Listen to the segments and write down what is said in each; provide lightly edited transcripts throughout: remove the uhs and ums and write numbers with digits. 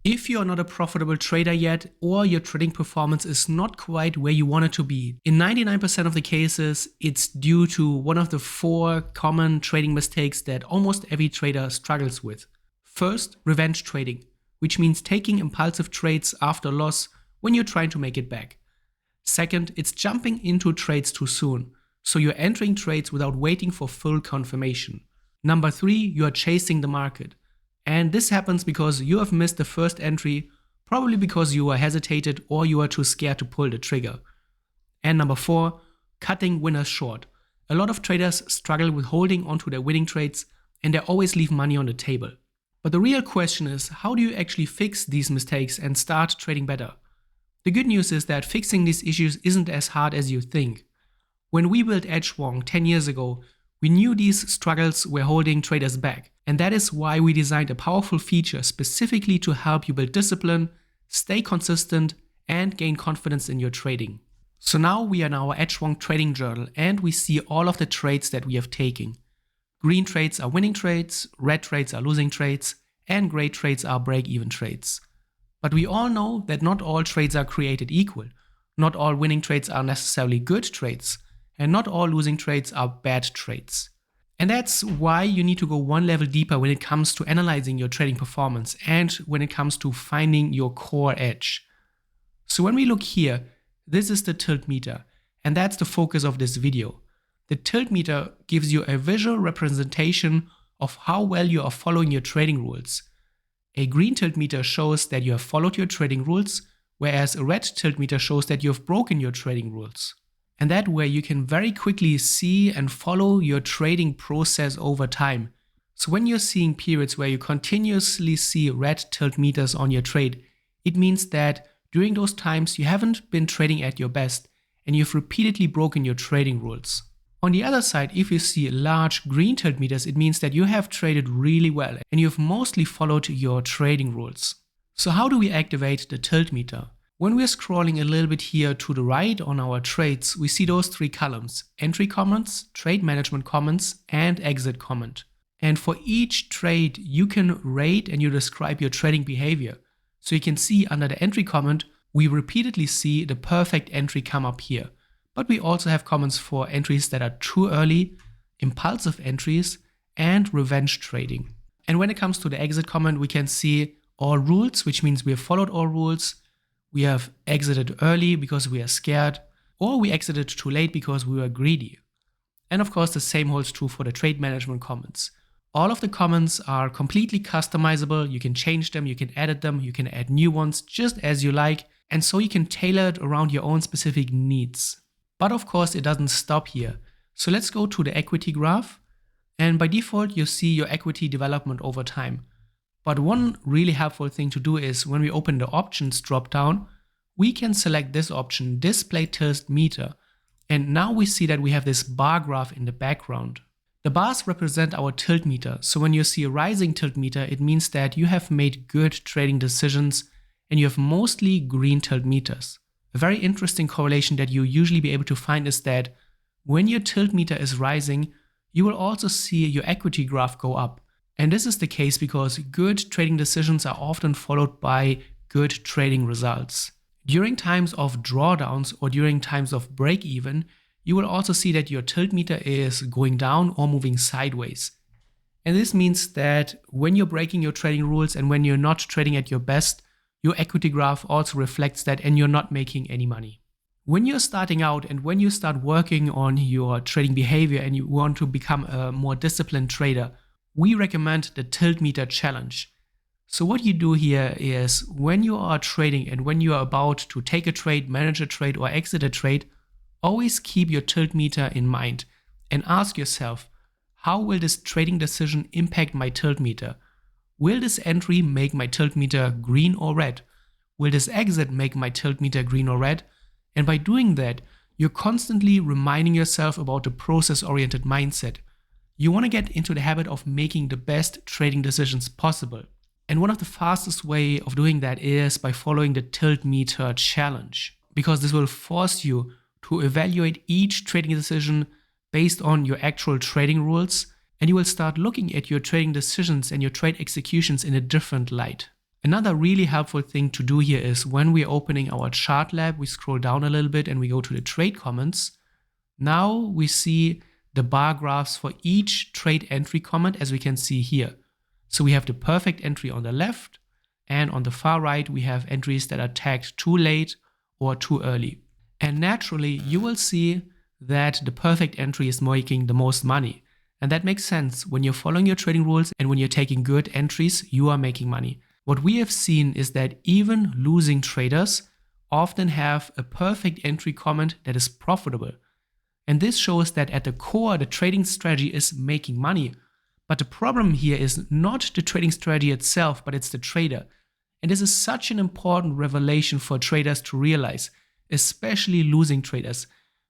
If you are not a profitable trader yet, or your trading performance is not quite where you want it to be, in 99% of the cases, it's due to one of the 4 common trading mistakes that almost every trader struggles with. First, revenge trading, which means taking impulsive trades after loss when you're trying to make it back. Second, it's jumping into trades too soon, so you're entering trades without waiting for full confirmation. Number 3, you are chasing the market. And this happens because you have missed the first entry, probably because you were hesitated or you are too scared to pull the trigger. And number 4, cutting winners short. A lot of traders struggle with holding onto their winning trades and they always leave money on the table. But the real question is, how do you actually fix these mistakes and start trading better? The good news is that fixing these issues isn't as hard as you think. When we built Edgewonk 10 years ago, we knew these struggles were holding traders back, and that is why we designed a powerful feature specifically to help you build discipline, stay consistent, and gain confidence in your trading. So now we are in our Edgewonk trading journal and we see all of the trades that we have taken. Green trades are winning trades, red trades are losing trades, and gray trades are break-even trades. But we all know that not all trades are created equal. Not all winning trades are necessarily good trades. And not all losing trades are bad trades. And that's why you need to go one level deeper when it comes to analyzing your trading performance and when it comes to finding your core edge. So when we look here, this is the tilt meter, and that's the focus of this video. The tilt meter gives you a visual representation of how well you are following your trading rules. A green tilt meter shows that you have followed your trading rules, whereas a red tilt meter shows that you have broken your trading rules. And that way you can very quickly see and follow your trading process over time. So when you're seeing periods where you continuously see red tilt meters on your trade, it means that during those times you haven't been trading at your best and you've repeatedly broken your trading rules. On the other side, if you see large green tilt meters, it means that you have traded really well and you've mostly followed your trading rules. So how do we activate the tilt meter? When we're scrolling a little bit here to the right on our trades, we see those 3 columns: entry comments, trade management comments, and exit comment. And for each trade, you can rate and you describe your trading behavior. So you can see under the entry comment, we repeatedly see the perfect entry come up here. But we also have comments for entries that are too early, impulsive entries, and revenge trading. And when it comes to the exit comment, we can see all rules, which means we have followed all rules. We have exited early because we are scared, or we exited too late because we were greedy. And of course, the same holds true for the trade management comments. All of the comments are completely customizable. You can change them, you can edit them, you can add new ones just as you like, and so you can tailor it around your own specific needs. But of course, it doesn't stop here. So let's go to the equity graph, and by default, you see your equity development over time. But one really helpful thing to do is when we open the options dropdown, we can select this option, display tilt meter. And now we see that we have this bar graph in the background. The bars represent our tilt meter. So when you see a rising tilt meter, it means that you have made good trading decisions and you have mostly green tilt meters. A very interesting correlation that you usually be able to find is that when your tilt meter is rising, you will also see your equity graph go up. And this is the case because good trading decisions are often followed by good trading results. During times of drawdowns or during times of break even, you will also see that your tilt meter is going down or moving sideways. And this means that when you're breaking your trading rules and when you're not trading at your best, your equity graph also reflects that and you're not making any money. When you're starting out and when you start working on your trading behavior and you want to become a more disciplined trader, we recommend the tilt meter challenge. So what you do here is when you are trading and when you are about to take a trade, manage a trade, or exit a trade, always keep your tilt meter in mind and ask yourself, how will this trading decision impact my tilt meter? Will this entry make my tilt meter green or red? Will this exit make my tilt meter green or red? And by doing that, you're constantly reminding yourself about the process-oriented mindset. You want to get into the habit of making the best trading decisions possible. And one of the fastest way of doing that is by following the tilt meter challenge, because this will force you to evaluate each trading decision based on your actual trading rules, and you will start looking at your trading decisions and your trade executions in a different light. Another really helpful thing to do here is when we're opening our chart lab, we scroll down a little bit and we go to the trade comments. Now we see the bar graphs for each trade entry comment, as we can see here. So we have the perfect entry on the left, and on the far right we have entries that are tagged too late or too early. And naturally you will see that the perfect entry is making the most money. And that makes sense. When you're following your trading rules and when you're taking good entries, you are making money. What we have seen is that even losing traders often have a perfect entry comment that is profitable. And this shows that at the core, the trading strategy is making money. But the problem here is not the trading strategy itself, but it's the trader. And this is such an important revelation for traders to realize, especially losing traders,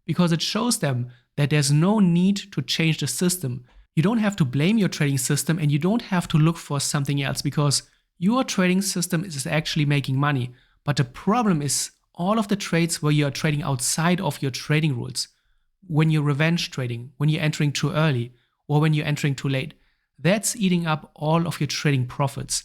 because it shows them that there's no need to change the system. You don't have to blame your trading system and you don't have to look for something else, because your trading system is actually making money. But the problem is all of the trades where you are trading outside of your trading rules. When you're revenge trading, when you're entering too early, or when you're entering too late, that's eating up all of your trading profits.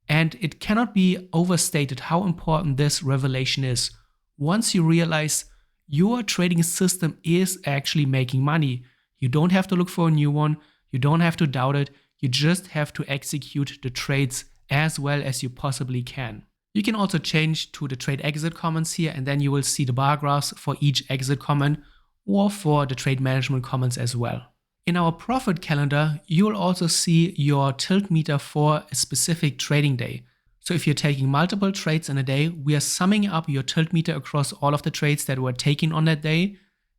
And it cannot be overstated how important this revelation is. Once you realize your trading system is actually making money, you don't have to look for a new one, you don't have to doubt it, you just have to execute the trades as well as you possibly can. You can also change to the trade exit comments here, and then you will see the bar graphs for each exit comment or for the trade management comments as well. In our profit calendar, you will also see your tilt meter for a specific trading day. So if you're taking multiple trades in a day, we are summing up your tilt meter across all of the trades that were taken on that day.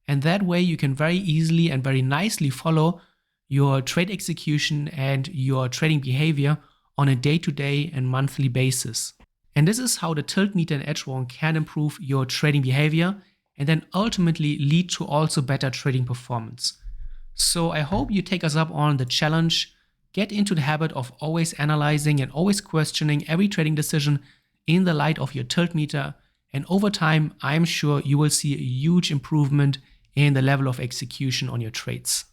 And that way you can very easily and very nicely follow your trade execution and your trading behavior on a day-to-day and monthly basis. And this is how the tilt meter in Edgewonk can improve your trading behavior and then ultimately lead to also better trading performance. So I hope you take us up on the challenge. Get into the habit of always analyzing and always questioning every trading decision in the light of your tilt meter. And over time, I'm sure you will see a huge improvement in the level of execution on your trades.